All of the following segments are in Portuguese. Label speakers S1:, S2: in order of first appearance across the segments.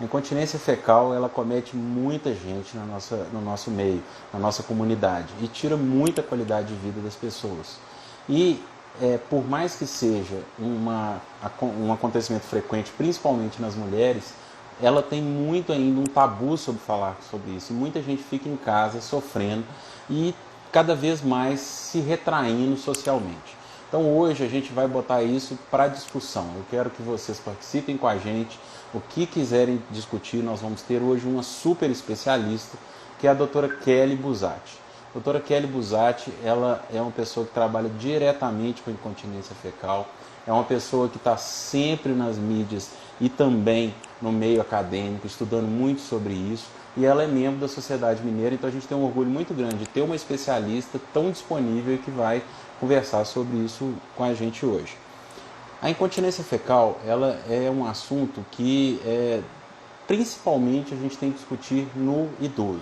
S1: A incontinência fecal, ela comete muita gente no nosso meio, na nossa comunidade, e tira muita qualidade de vida das pessoas. E por mais que seja um acontecimento frequente, principalmente nas mulheres, ela tem muito ainda um tabu sobre falar sobre isso. E muita gente fica em casa sofrendo e cada vez mais se retraindo socialmente. Então hoje a gente vai botar isso para discussão. Eu quero que vocês participem com a gente. O que quiserem discutir, nós vamos ter hoje uma super especialista, que é a doutora Kelly Buzzati. A doutora Kelly Buzzati, ela é uma pessoa que trabalha diretamente com incontinência fecal, é uma pessoa que está sempre nas mídias e também no meio acadêmico, estudando muito sobre isso, e ela é membro da Sociedade Mineira, então a gente tem um orgulho muito grande de ter uma especialista tão disponível e que vai conversar sobre isso com a gente hoje. A incontinência fecal, ela é um assunto que principalmente a gente tem que discutir no idoso.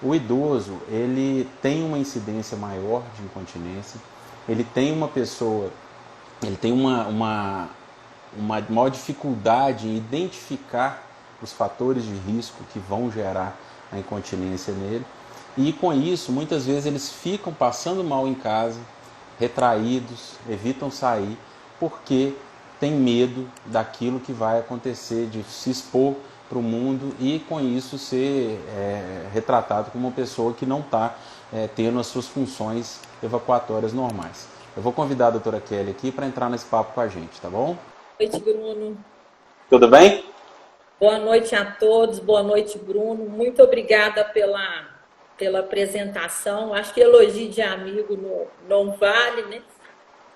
S1: O idoso, ele tem uma incidência maior de incontinência, ele tem uma maior dificuldade em identificar os fatores de risco que vão gerar a incontinência nele. E com isso, muitas vezes eles ficam passando mal em casa, retraídos, evitam sair, porque tem medo daquilo que vai acontecer, de se expor para o mundo e com isso ser retratado como uma pessoa que não está tendo as suas funções evacuatórias normais. Eu vou convidar a doutora Kelly aqui para entrar nesse papo com a gente, tá bom?
S2: Boa noite, Bruno.
S1: Tudo bem?
S2: Boa noite a todos, boa noite, Bruno. Muito obrigada pela apresentação. Acho que elogio de amigo não vale, né?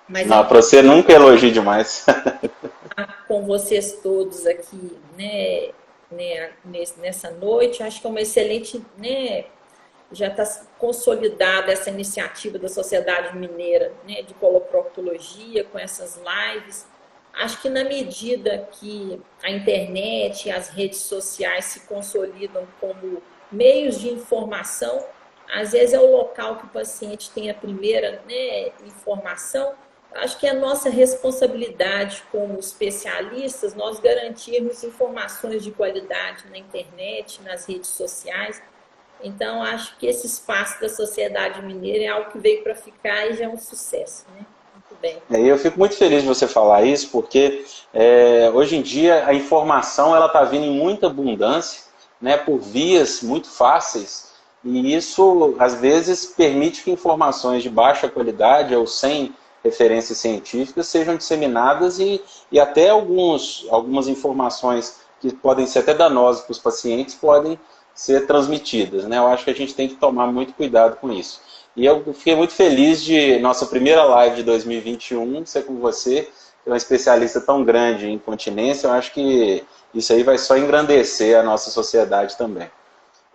S1: Mas não, para você nunca elogio demais.
S2: Com vocês todos aqui, né, nessa noite. Acho que é uma excelente, né, já está consolidada essa iniciativa da Sociedade Mineira, né, de coloproctologia, com essas lives. Acho que na medida que a internet e as redes sociais se consolidam como meios de informação, às vezes é o local que o paciente tem a primeira, né, informação. Acho que é nossa responsabilidade como especialistas nós garantirmos informações de qualidade na internet, nas redes sociais. Então, acho que esse espaço da Sociedade Mineira é algo que veio para ficar e já é um sucesso, né? Muito bem.
S1: Eu fico muito feliz de você falar isso, porque hoje em dia a informação está vindo em muita abundância, né, por vias muito fáceis, e isso às vezes permite que informações de baixa qualidade ou sem referências científicas sejam disseminadas e até algumas informações que podem ser até danosas para os pacientes podem ser transmitidas, né? Eu acho que a gente tem que tomar muito cuidado com isso. E eu fiquei muito feliz de nossa primeira live de 2021 ser com você, que é uma especialista tão grande em incontinência. Eu acho que isso aí vai só engrandecer a nossa sociedade também.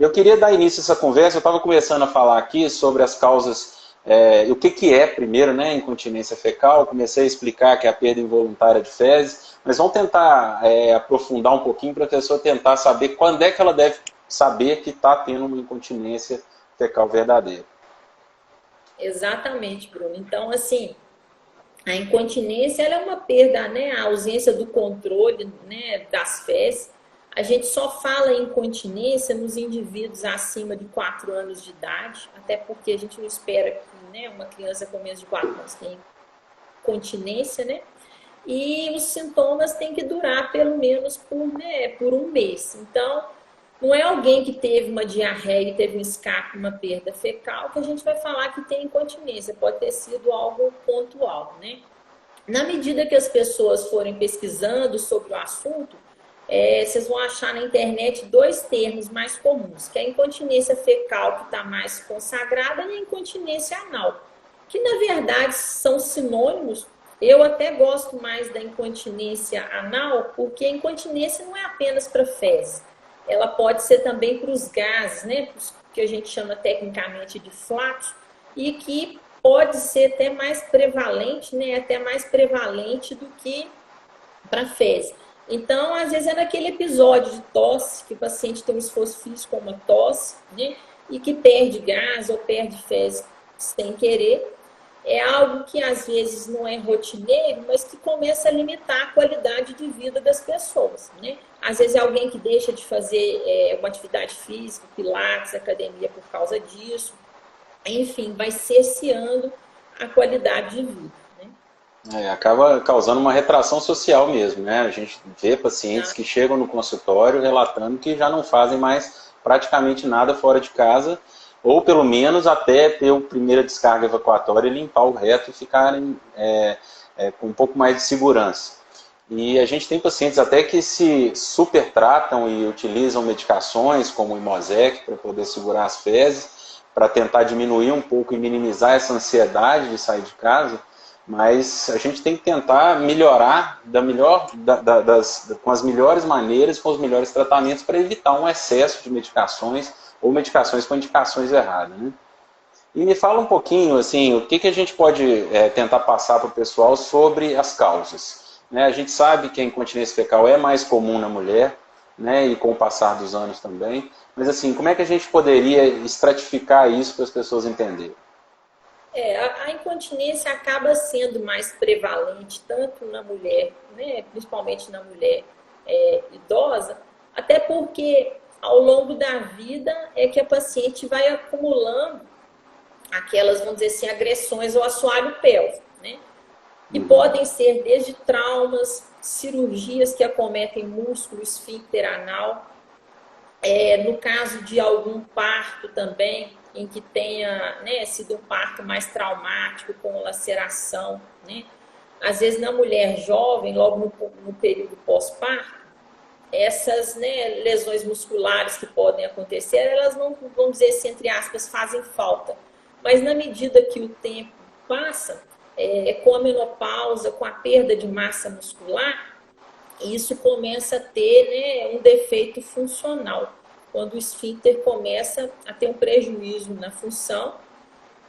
S1: Eu queria dar início a essa conversa. Eu estava começando a falar aqui sobre as causas, o que é primeiro, né, incontinência fecal. Comecei a explicar que é a perda involuntária de fezes, mas vamos tentar aprofundar um pouquinho para a pessoa tentar saber quando é que ela deve saber que está tendo uma incontinência fecal verdadeira.
S2: Exatamente, Bruno. Então, assim, a incontinência ela é uma perda, né? A ausência do controle, né, das fezes. A gente só fala em incontinência nos indivíduos acima de 4 anos de idade, até porque a gente não espera que, né, uma criança com menos de 4 anos tenha continência, né? E os sintomas têm que durar pelo menos por um mês. Então, não é alguém que teve uma diarreia e teve um escape, uma perda fecal, que a gente vai falar que tem incontinência. Pode ter sido algo pontual, né? Na medida que as pessoas forem pesquisando sobre o assunto, vocês vão achar na internet 2 termos mais comuns, que é a incontinência fecal, que está mais consagrada, e a incontinência anal, que na verdade são sinônimos. Eu até gosto mais da incontinência anal, porque a incontinência não é apenas para fezes. Ela pode ser também para os gases, né, que a gente chama tecnicamente de flatos, e que pode ser até mais prevalente, né, até mais prevalente do que para fezes. Então, às vezes é naquele episódio de tosse, que o paciente tem um esforço físico, uma tosse, né, e que perde gás ou perde fezes sem querer. é algo que às vezes não é rotineiro, mas que começa a limitar a qualidade de vida das pessoas, né? Às vezes é alguém que deixa de fazer uma atividade física, pilates, academia por causa disso. Enfim, vai cerceando a qualidade de vida, né?
S1: Acaba causando uma retração social mesmo, né? A gente vê pacientes que chegam no consultório relatando que já não fazem mais praticamente nada fora de casa, ou pelo menos até ter a primeira descarga evacuatória, limpar o reto e ficarem com um pouco mais de segurança. E a gente tem pacientes até que se supertratam e utilizam medicações como o Imosec para poder segurar as fezes, para tentar diminuir um pouco e minimizar essa ansiedade de sair de casa, mas a gente tem que tentar melhorar com as melhores maneiras, com os melhores tratamentos para evitar um excesso de medicações ou medicações com indicações erradas, né? E me fala um pouquinho, assim, o que a gente pode tentar passar para o pessoal sobre as causas, né? A gente sabe que a incontinência fecal é mais comum na mulher, né? E com o passar dos anos também. Mas, assim, como é que a gente poderia estratificar isso para as pessoas entenderem?
S2: A incontinência acaba sendo mais prevalente tanto na mulher, né, principalmente na mulher idosa, até porque ao longo da vida é que a paciente vai acumulando aquelas, vamos dizer assim, agressões ao assoalho pélvico, né? E podem ser desde traumas, cirurgias que acometem músculo esfíncter anal, no caso de algum parto também, em que tenha, né, sido um parto mais traumático, com laceração, né? Às vezes na mulher jovem, logo no período pós-parto, essas, né, lesões musculares que podem acontecer, elas não, vamos dizer assim, entre aspas, fazem falta. Mas na medida que o tempo passa, com a menopausa, com a perda de massa muscular, isso começa a ter, né, um defeito funcional. Quando o esfíncter começa a ter um prejuízo na função,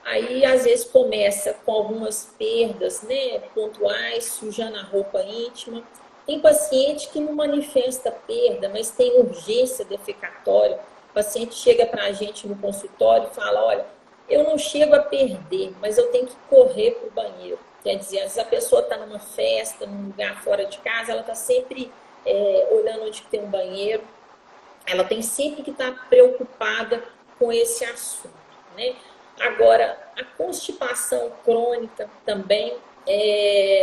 S2: aí às vezes começa com algumas perdas, né, pontuais, sujando a roupa íntima. Tem paciente que não manifesta perda, mas tem urgência defecatória. O paciente chega para a gente no consultório e fala, olha, eu não chego a perder, mas eu tenho que correr para o banheiro. Quer dizer, às vezes a pessoa está numa festa, num lugar fora de casa, ela está sempre olhando onde tem um banheiro, ela tem sempre que estar preocupada com esse assunto, né? Agora, a constipação crônica também,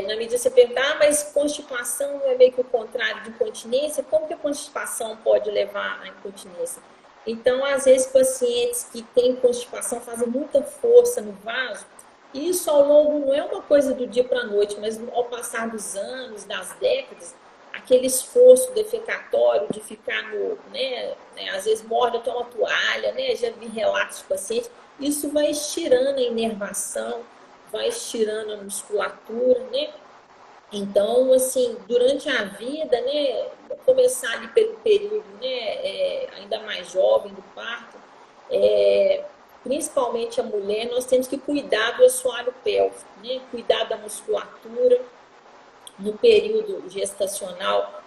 S2: na medida que você perguntar, mas constipação é meio que o contrário de incontinência, como que a constipação pode levar à incontinência? Então, às vezes, pacientes que têm constipação fazem muita força no vaso, e isso ao longo não é uma coisa do dia para a noite, mas ao passar dos anos, das décadas, aquele esforço defecatório de ficar às vezes morde até uma toalha, né? Já vi relatos de pacientes, isso vai estirando a inervação, vai estirando a musculatura, né? Então, assim, durante a vida, né, começar ali pelo período, né, ainda mais jovem do parto, principalmente a mulher, nós temos que cuidar do assoalho pélvico, né, cuidar da musculatura. No período gestacional,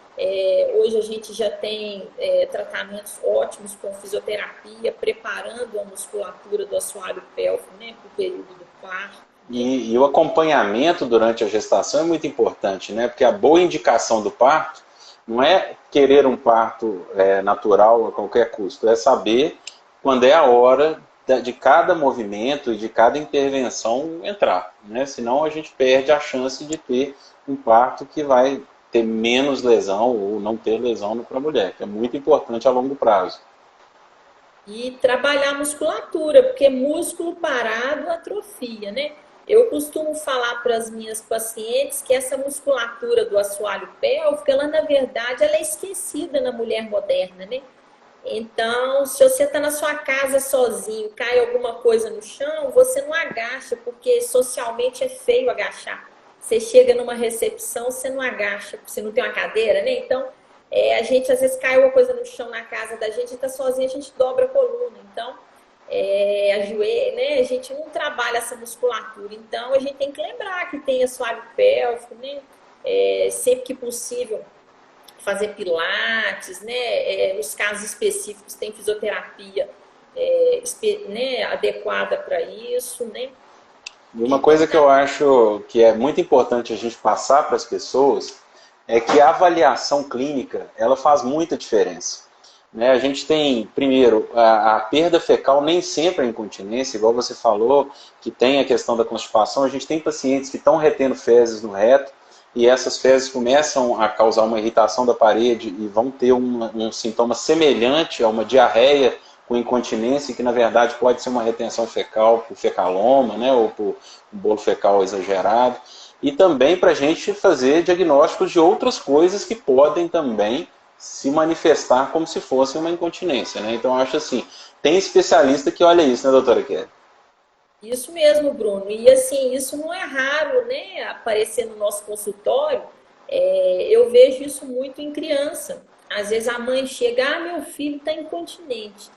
S2: hoje a gente já tem tratamentos ótimos com fisioterapia, preparando a musculatura do assoalho pélvico, né, para o período do parto.
S1: E o acompanhamento durante a gestação é muito importante, né? Porque a boa indicação do parto não é querer um parto natural a qualquer custo, é saber quando é a hora de cada movimento e de cada intervenção entrar, né? Senão a gente perde a chance de ter um parto que vai ter menos lesão ou não ter lesão para a mulher, que é muito importante a longo prazo.
S2: E trabalhar a musculatura, porque músculo parado atrofia, né? Eu costumo falar para as minhas pacientes que essa musculatura do assoalho pélvico, ela na verdade ela é esquecida na mulher moderna, né? Então, se você está na sua casa sozinho, cai alguma coisa no chão, você não agacha, porque socialmente é feio agachar. Você chega numa recepção, você não agacha, você não tem uma cadeira, né? Então, a gente às vezes cai uma coisa no chão na casa da gente, está sozinho, a gente dobra a coluna. Então, né? A gente não trabalha essa musculatura. Então, a gente tem que lembrar que tem assoalho pélvico, né? Sempre que possível, fazer pilates, né? Nos casos específicos, tem fisioterapia né? Adequada para isso, né?
S1: E uma coisa que eu acho que é muito importante a gente passar para as pessoas é que a avaliação clínica, ela faz muita diferença. Né? A gente tem, primeiro, a perda fecal nem sempre é incontinência, igual você falou, que tem a questão da constipação. A gente tem pacientes que estão retendo fezes no reto e essas fezes começam a causar uma irritação da parede e vão ter um sintoma semelhante a uma diarreia com incontinência, que na verdade pode ser uma retenção fecal por fecaloma, né, ou por um bolo fecal exagerado. E também para a gente fazer diagnósticos de outras coisas que podem também se manifestar como se fosse uma incontinência. Né? Então, eu acho assim, tem especialista que olha isso, né, doutora Kelly?
S2: Isso mesmo, Bruno. E assim, isso não é raro, né, aparecer no nosso consultório. Eu vejo isso muito em criança. Às vezes a mãe chega, meu filho está incontinente.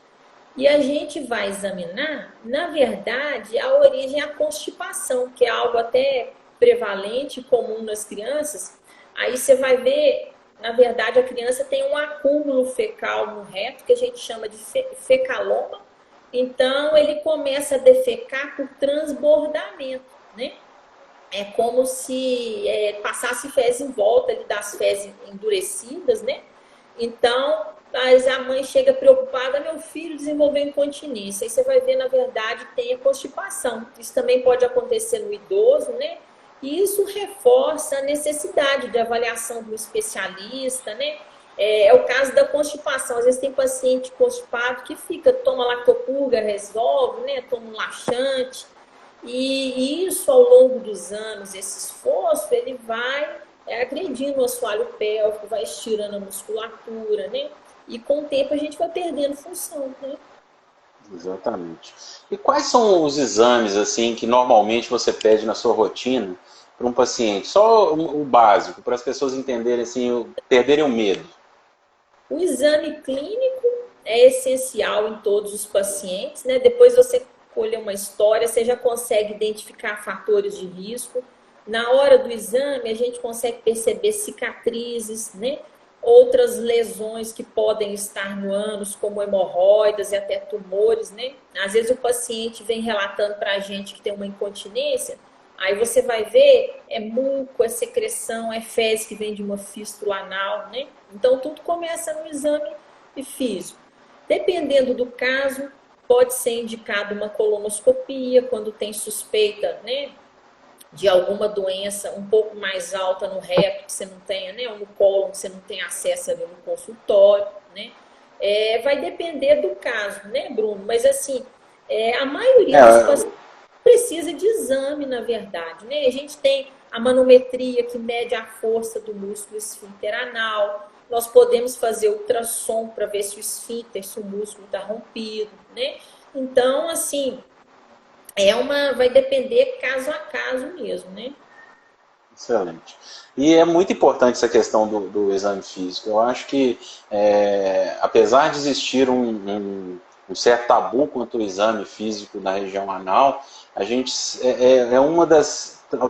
S2: E a gente vai examinar, na verdade, a origem é a constipação, que é algo até prevalente, comum nas crianças. Aí você vai ver, na verdade, a criança tem um acúmulo fecal no reto, que a gente chama de fecaloma. Então, ele começa a defecar por transbordamento, né? É como se passasse fezes em volta ali das fezes endurecidas, né? Então, mas a mãe chega preocupada, meu filho desenvolveu incontinência. Aí você vai ver, na verdade, tem a constipação. Isso também pode acontecer no idoso, né? E isso reforça a necessidade de avaliação do especialista, né? É o caso da constipação. Às vezes tem paciente constipado que toma lactopurga, resolve, né? Toma um laxante. E isso, ao longo dos anos, esse esforço, ele vai agredindo o assoalho pélvico, vai estirando a musculatura, né? E com o tempo a gente vai perdendo função, né?
S1: Exatamente. E quais são os exames assim que normalmente você pede na sua rotina para um paciente? Só o básico, para as pessoas entenderem assim, perderem o medo.
S2: O exame clínico é essencial em todos os pacientes, né? Depois você colher uma história, você já consegue identificar fatores de risco. Na hora do exame, a gente consegue perceber cicatrizes, né? Outras lesões que podem estar no ânus, como hemorroidas e até tumores, né? Às vezes o paciente vem relatando para a gente que tem uma incontinência, aí você vai ver, é muco, é secreção, é fezes que vem de uma fístula anal, né? Então tudo começa no exame físico. Dependendo do caso, pode ser indicado uma colonoscopia, quando tem suspeita, né, de alguma doença um pouco mais alta no reto, que você não tenha, né, ou no cólon, que você não tem acesso ali no consultório, né? Vai depender do caso, né, Bruno? Mas assim, a maioria dos pacientes precisa de exame, na verdade, né? A gente tem a manometria, que mede a força do músculo esfíncter anal. Nós podemos fazer ultrassom para ver se o esfíncter, se o músculo está rompido, né? Então, assim, vai depender caso a caso mesmo, né?
S1: Excelente. E é muito importante essa questão do exame físico. Eu acho que, apesar de existir um certo tabu quanto ao exame físico na região anal, a gente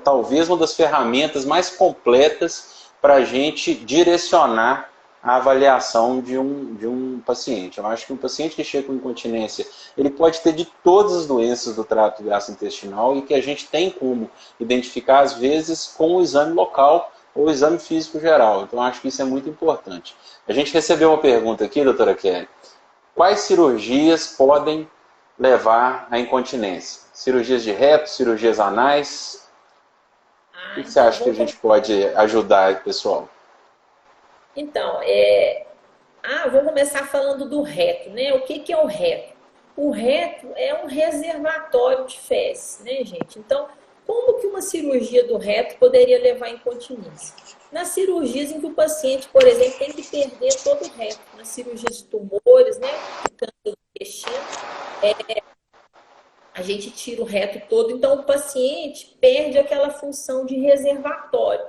S1: talvez uma das ferramentas mais completas para a gente direcionar a avaliação de um paciente. Eu acho que um paciente que chega com incontinência, ele pode ter de todas as doenças do trato gastrointestinal e que a gente tem como identificar, às vezes, com o exame local ou o exame físico geral. Então, eu acho que isso é muito importante. A gente recebeu uma pergunta aqui, doutora Kelly. Quais cirurgias podem levar à incontinência? Cirurgias de reto, cirurgias anais? O que você acha que a gente pode ajudar o pessoal?
S2: Então, vou começar falando do reto, né? O que é o reto? O reto é um reservatório de fezes, né, gente? Então, como que uma cirurgia do reto poderia levar à incontinência? Nas cirurgias em que o paciente, por exemplo, tem que perder todo o reto, nas cirurgias de tumores, né, câncer do intestino, a gente tira o reto todo, então o paciente perde aquela função de reservatório.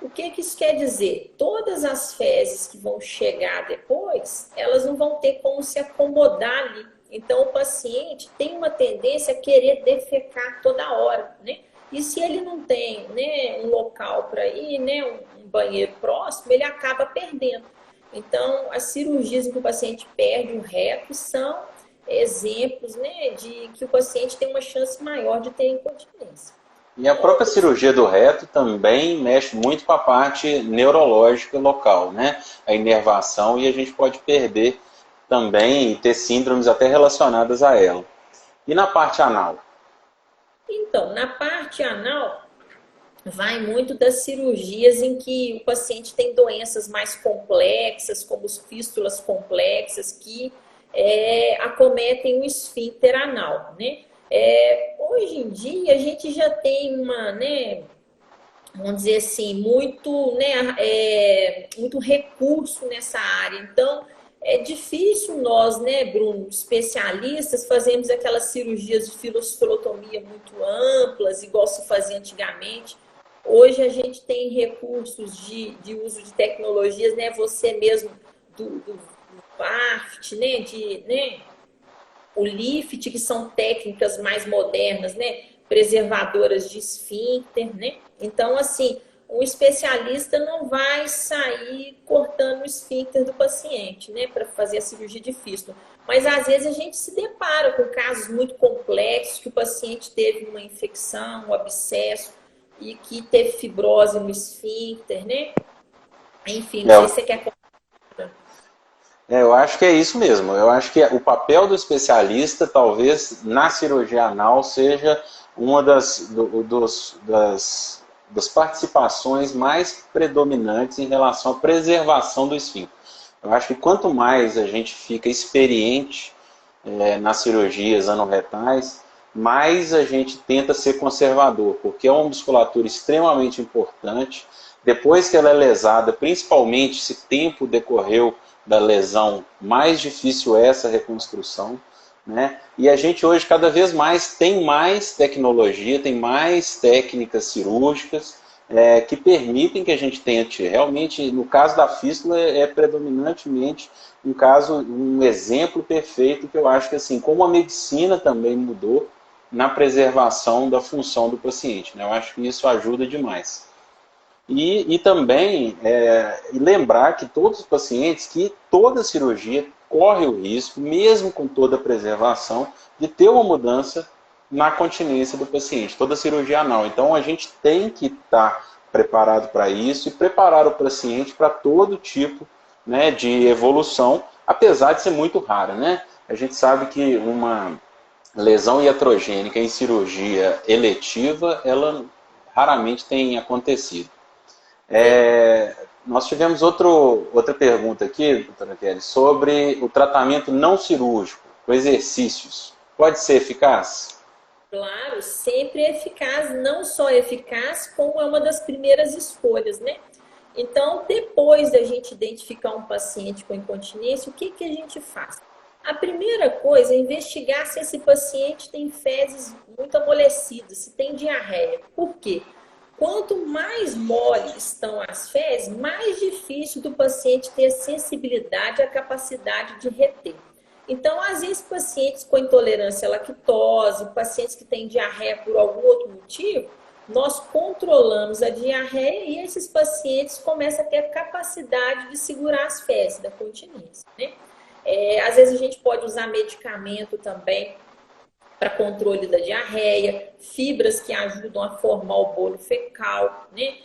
S2: O que isso quer dizer? Todas as fezes que vão chegar depois, elas não vão ter como se acomodar ali. Então, o paciente tem uma tendência a querer defecar toda hora, né? E se ele não tem, né, um local para ir, né, um banheiro próximo, ele acaba perdendo. Então, as cirurgias em que o paciente perde o reto são exemplos, né, de que o paciente tem uma chance maior de ter incontinência.
S1: E a própria cirurgia do reto também mexe muito com a parte neurológica local, né? A inervação, e a gente pode perder também e ter síndromes até relacionadas a ela. E na parte anal?
S2: Então, na parte anal, vai muito das cirurgias em que o paciente tem doenças mais complexas, como as fístulas complexas, que acometem o esfíncter anal, né? Hoje em dia, a gente já tem uma, né, vamos dizer assim, muito, né, muito recurso nessa área. Então, é difícil nós, né, Bruno, especialistas, fazermos aquelas cirurgias de filostotomia muito amplas, igual se fazia antigamente. Hoje a gente tem recursos de uso de tecnologias, né, você mesmo do PAFT, né, o LIFT, que são técnicas mais modernas, né, preservadoras de esfíncter, né? Então, assim, o especialista não vai sair cortando o esfíncter do paciente, né, para fazer a cirurgia de fístula. Mas às vezes a gente se depara com casos muito complexos, que o paciente teve uma infecção, um abscesso, e que teve fibrose no esfíncter, né? Enfim, não sei se você quer comentar.
S1: Eu acho que é isso mesmo. Eu acho que o papel do especialista, talvez, na cirurgia anal, seja uma das participações mais predominantes em relação à preservação do esfíncter. Eu acho que quanto mais a gente fica experiente nas cirurgias anorretais, mais a gente tenta ser conservador, porque é uma musculatura extremamente importante. Depois que ela é lesada, principalmente se tempo decorreu da lesão, mais difícil é essa reconstrução, né? E a gente hoje cada vez mais tem mais tecnologia, tem mais técnicas cirúrgicas que permitem que a gente tente. Realmente, no caso da fístula, é predominantemente um exemplo perfeito, que eu acho que, assim, como a medicina também mudou na preservação da função do paciente, né? Eu acho que isso ajuda demais. E também lembrar que todos os pacientes, que toda cirurgia corre o risco, mesmo com toda a preservação, de ter uma mudança na continência do paciente, toda cirurgia anal. Então a gente tem que estar preparado para isso e preparar o paciente para todo tipo, né, de evolução, apesar de ser muito rara, né? A gente sabe que uma lesão iatrogênica em cirurgia eletiva, ela raramente tem acontecido. Nós tivemos outra pergunta aqui, doutora Kelly, sobre o tratamento não cirúrgico, com exercícios. Pode ser eficaz?
S2: Claro, sempre é eficaz, não só eficaz, como é uma das primeiras escolhas, né? Então, depois da gente identificar um paciente com incontinência, o que a gente faz? A primeira coisa é investigar se esse paciente tem fezes muito amolecidas, se tem diarreia. Por quê? Quanto mais mole estão as fezes, mais difícil do paciente ter sensibilidade à capacidade de reter. Então, às vezes, pacientes com intolerância à lactose, pacientes que têm diarreia por algum outro motivo, nós controlamos a diarreia e esses pacientes começam a ter a capacidade de segurar as fezes da continência, né? Às vezes a gente pode usar medicamento também para controle da diarreia, fibras que ajudam a formar o bolo fecal, né?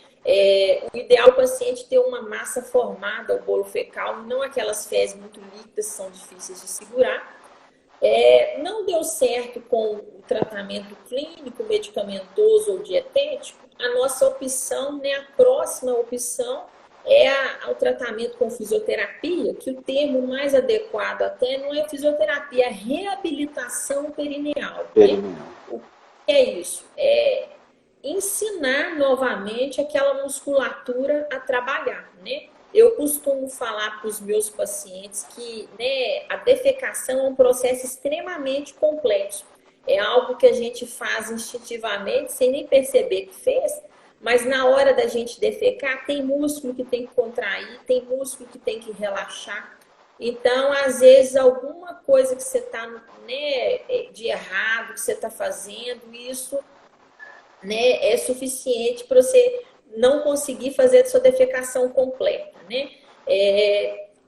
S2: O ideal é o paciente ter uma massa formada, o bolo fecal, não aquelas fezes muito líquidas que são difíceis de segurar. Não deu certo com o tratamento clínico, medicamentoso ou dietético, a nossa opção, né, a próxima opção o tratamento com fisioterapia, que o termo mais adequado até não é fisioterapia, é reabilitação perineal. Né? O que é isso? É ensinar novamente aquela musculatura a trabalhar, né? Eu costumo falar para os meus pacientes que, né, a defecação é um processo extremamente complexo. É algo que a gente faz instintivamente, sem nem perceber que fez, mas na hora da gente defecar, tem músculo que tem que contrair, tem músculo que tem que relaxar. Então, às vezes, alguma coisa que você está, né, de errado, que você está fazendo, isso, né, é suficiente para você não conseguir fazer a sua defecação completa, né?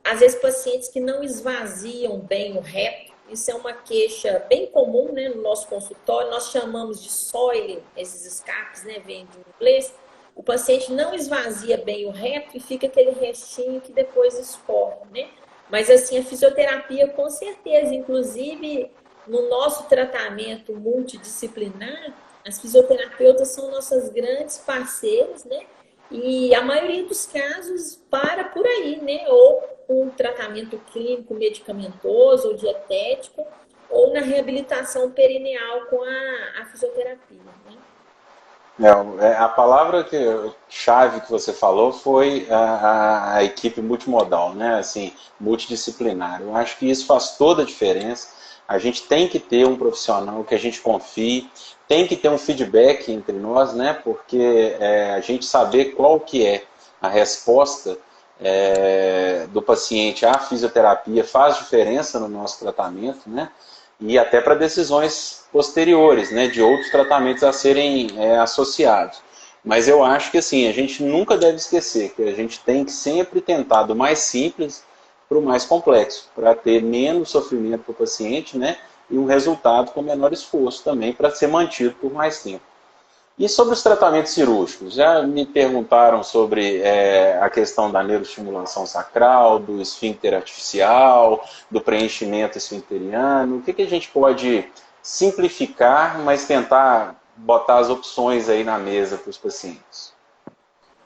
S2: Às vezes, pacientes que não esvaziam bem o reto, isso é uma queixa bem comum, né, no nosso consultório. Nós chamamos de soiling, esses escapes, né, vem do inglês. O paciente não esvazia bem o reto e fica aquele restinho que depois escorre, né? Mas, assim, a fisioterapia, com certeza, inclusive no nosso tratamento multidisciplinar, as fisioterapeutas são nossas grandes parceiras, né? E a maioria dos casos para por aí, né? Ou com tratamento clínico medicamentoso ou dietético, ou na reabilitação perineal com a fisioterapia, né?
S1: A palavra chave que você falou foi a equipe multimodal, né? Assim, multidisciplinar. Eu acho que isso faz toda a diferença. A gente tem que ter um profissional que a gente confie, tem que ter um feedback entre nós, né? Porque a gente saber qual que é a resposta do paciente à fisioterapia faz diferença no nosso tratamento, né? E até para decisões posteriores, né, de outros tratamentos a serem associados. Mas eu acho que assim, a gente nunca deve esquecer que a gente tem que sempre tentar do mais simples para o mais complexo, para ter menos sofrimento para o paciente, né, e um resultado com menor esforço também para ser mantido por mais tempo. E sobre os tratamentos cirúrgicos? Já me perguntaram sobre a questão da neuroestimulação sacral, do esfíncter artificial, do preenchimento esfincteriano. O que a gente pode simplificar, mas tentar botar as opções aí na mesa para os pacientes?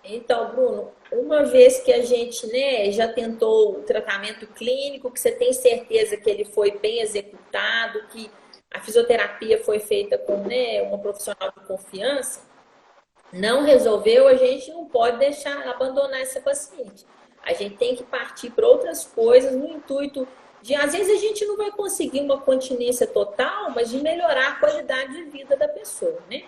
S2: Então, Bruno, uma vez que a gente, né, já tentou o tratamento clínico, que você tem certeza que ele foi bem executado, que a fisioterapia foi feita com, né, uma profissional de confiança, não resolveu, a gente não pode deixar abandonar essa paciente. A gente tem que partir para outras coisas no intuito de, às vezes a gente não vai conseguir uma continência total, mas de melhorar a qualidade de vida da pessoa, né?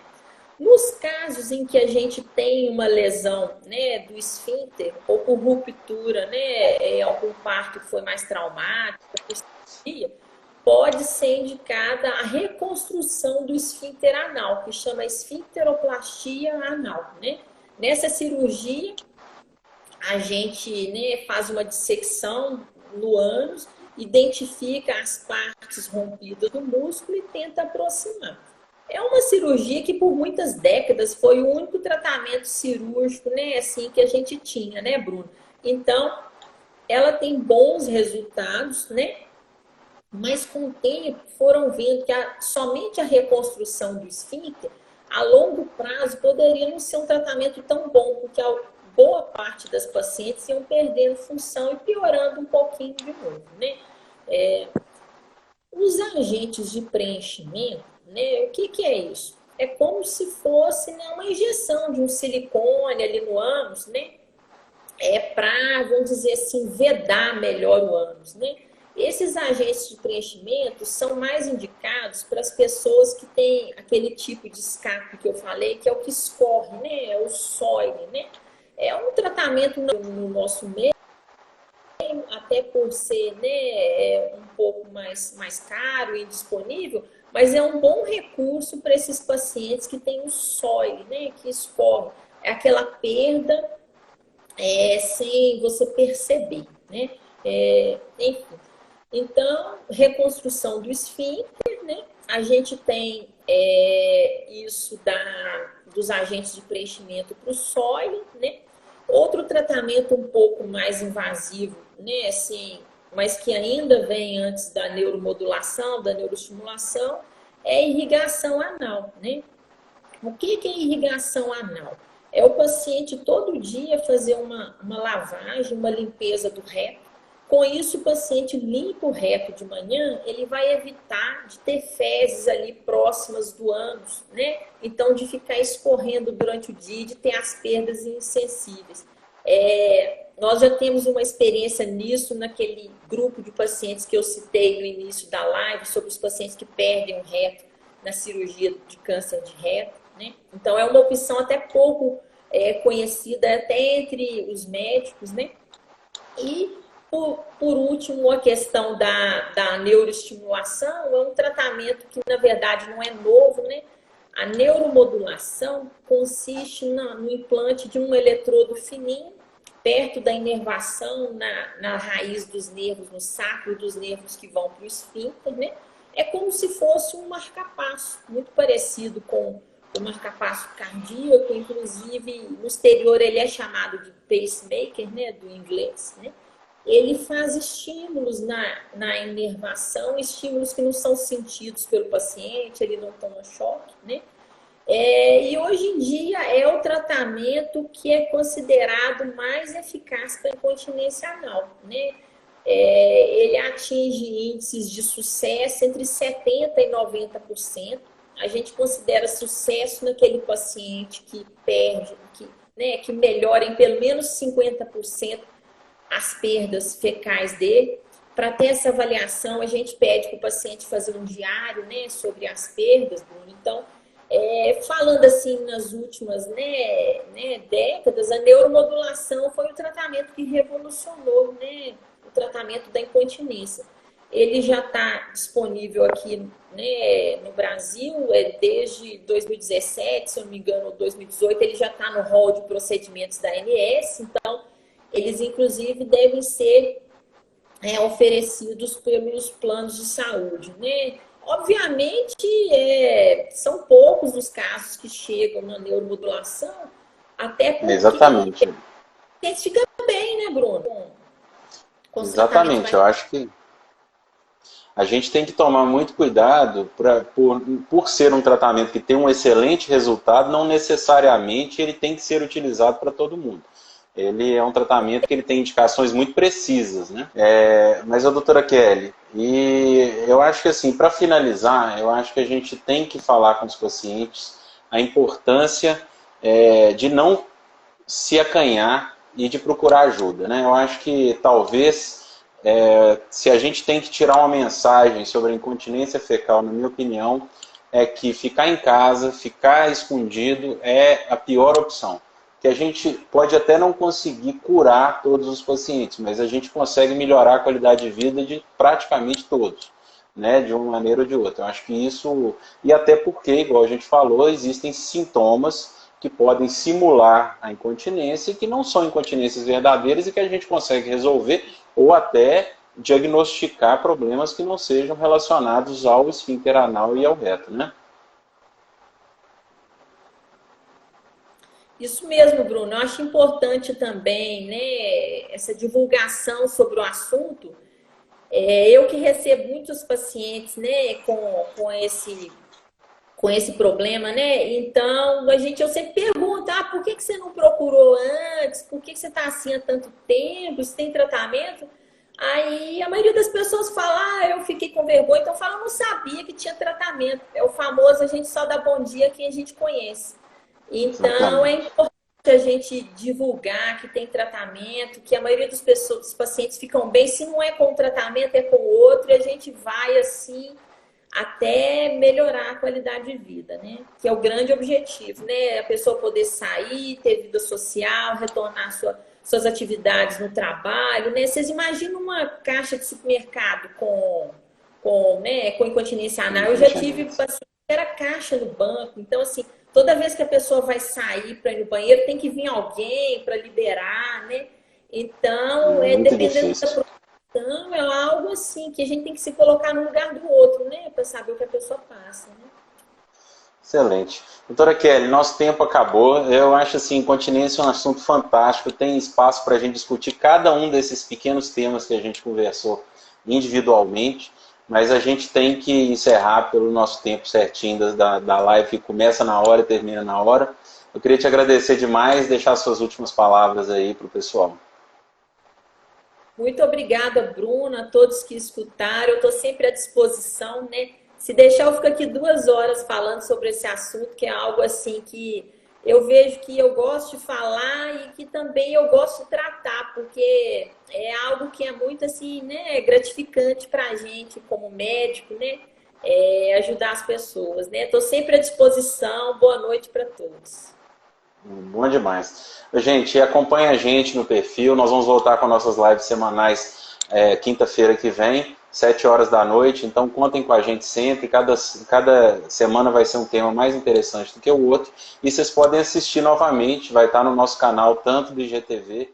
S2: Nos casos em que a gente tem uma lesão, né, do esfíncter, ou por ruptura, né, algum parto que foi mais traumático, pode ser indicada a reconstrução do esfíncter anal, que chama esfincteroplastia anal, né? Nessa cirurgia, a gente, né, faz uma dissecção no ânus, identifica as partes rompidas do músculo e tenta aproximar. É uma cirurgia que por muitas décadas foi o único tratamento cirúrgico, né, assim, que a gente tinha, né, Bruno? Então, ela tem bons resultados, né? Mas com o tempo foram vendo que somente a reconstrução do esfíncter, a longo prazo, poderia não ser um tratamento tão bom, porque a boa parte das pacientes iam perdendo função e piorando um pouquinho de novo, né? Os agentes de preenchimento, né? O que é isso? É como se fosse, né, uma injeção de um silicone ali no ânus, né? Para, vamos dizer assim, vedar melhor o ânus, né? Esses agentes de preenchimento são mais indicados para as pessoas que têm aquele tipo de escape que eu falei, que é o que escorre, né? É o soile, né? É um tratamento no nosso meio, até por ser, né, um pouco mais caro e disponível, mas é um bom recurso para esses pacientes que têm o soile, né? Que escorre. É aquela perda sem você perceber, né? Enfim. Então, reconstrução do esfíncter, né? A gente tem isso dos agentes de preenchimento para o sólido, né? Outro tratamento um pouco mais invasivo, né? Assim, mas que ainda vem antes da neuromodulação, da neuroestimulação, é a irrigação anal, né? O que é irrigação anal? É o paciente todo dia fazer uma lavagem, uma limpeza do reto. Com isso, o paciente limpa o reto de manhã, ele vai evitar de ter fezes ali próximas do ânus, né? Então, de ficar escorrendo durante o dia, de ter as perdas insensíveis. Nós já temos uma experiência nisso naquele grupo de pacientes que eu citei no início da live, sobre os pacientes que perdem o reto na cirurgia de câncer de reto, né? Então, é uma opção até pouco conhecida até entre os médicos, né? E por último, a questão da neuroestimulação é um tratamento que, na verdade, não é novo, né? A neuromodulação consiste no implante de um eletrodo fininho perto da inervação na raiz dos nervos, no sacro dos nervos que vão para o esfíncter, né? É como se fosse um marca-passo, muito parecido com o marca-passo cardíaco, inclusive no exterior ele é chamado de pacemaker, né, do inglês, né? Ele faz estímulos na inervação, estímulos que não são sentidos pelo paciente, ele não toma choque, né? E hoje em dia é o tratamento que é considerado mais eficaz para a incontinência anal, né? Ele atinge índices de sucesso entre 70% e 90%. A gente considera sucesso naquele paciente que perde, que melhora em pelo menos 50% as perdas fecais dele. Para ter essa avaliação, a gente pede para o paciente fazer um diário, né, sobre as perdas, Bruno. Então, falando assim nas últimas décadas, a neuromodulação foi o tratamento que revolucionou, né, o tratamento da incontinência. Ele já está disponível aqui, né, no Brasil desde 2017, se eu não me engano, 2018, ele já está no rol de procedimentos da ANS, então eles inclusive devem ser oferecidos pelos planos de saúde, né? Obviamente, são poucos os casos que chegam na neuromodulação, até porque
S1: Exatamente.
S2: a gente fica bem, né, Bruno?
S1: Exatamente, eu acho que a gente tem que tomar muito cuidado por ser um tratamento que tem um excelente resultado, não necessariamente ele tem que ser utilizado para todo mundo. Ele é um tratamento que ele tem indicações muito precisas, né? Mas a doutora Kelly, e eu acho que assim, para finalizar, eu acho que a gente tem que falar com os pacientes a importância de não se acanhar e de procurar ajuda, né? Eu acho que talvez se a gente tem que tirar uma mensagem sobre a incontinência fecal, na minha opinião, é que ficar em casa, ficar escondido é a pior opção. Que a gente pode até não conseguir curar todos os pacientes, mas a gente consegue melhorar a qualidade de vida de praticamente todos, né, de uma maneira ou de outra. Eu acho que isso, e até porque, igual a gente falou, existem sintomas que podem simular a incontinência e que não são incontinências verdadeiras e que a gente consegue resolver ou até diagnosticar problemas que não sejam relacionados ao esfíncter anal e ao reto, né?
S2: Isso mesmo, Bruno. Eu acho importante também, né, essa divulgação sobre o assunto. Eu que recebo muitos pacientes, né, com esse problema, né? Então, eu sempre pergunto, por que você não procurou antes? Por que você está assim há tanto tempo? Você tem tratamento? Aí a maioria das pessoas fala, eu fiquei com vergonha, então fala, eu não sabia que tinha tratamento. É o famoso, a gente só dá bom dia a quem a gente conhece. Então, é importante a gente divulgar que tem tratamento, que a maioria dos pacientes ficam bem. Se não é com o tratamento, é com o outro, e a gente vai assim até melhorar a qualidade de vida, né? Que é o grande objetivo, né? A pessoa poder sair, ter vida social, retornar suas atividades no trabalho, né? Vocês imaginam uma caixa de supermercado com incontinência anal? Eu já tive paciente que era caixa no banco, então assim, toda vez que a pessoa vai sair para ir no banheiro, tem que vir alguém para liberar, né? Então, dependendo da profissão, é algo assim que a gente tem que se colocar no lugar do outro, né? Para saber o que a pessoa passa, né?
S1: Excelente. Doutora Kelly, nosso tempo acabou. Eu acho assim, incontinência é um assunto fantástico. Tem espaço para a gente discutir cada um desses pequenos temas que a gente conversou individualmente. Mas a gente tem que encerrar pelo nosso tempo certinho da live, que começa na hora e termina na hora. Eu queria te agradecer demais, deixar suas últimas palavras aí para o pessoal.
S2: Muito obrigada, Bruna, a todos que escutaram. Eu estou sempre à disposição, né? Se deixar, eu fico aqui 2 horas falando sobre esse assunto, que é algo assim que eu vejo que eu gosto de falar e que também eu gosto de tratar, porque é algo que é muito assim, né, gratificante para a gente como médico, né, ajudar as pessoas, né. Estou sempre à disposição. Boa noite para todos.
S1: Bom demais. Gente, acompanha a gente no perfil. Nós vamos voltar com nossas lives semanais quinta-feira que vem, 7 horas da noite. Então contem com a gente sempre. Cada semana vai ser um tema mais interessante do que o outro. E vocês podem assistir novamente. Vai estar no nosso canal, tanto do IGTV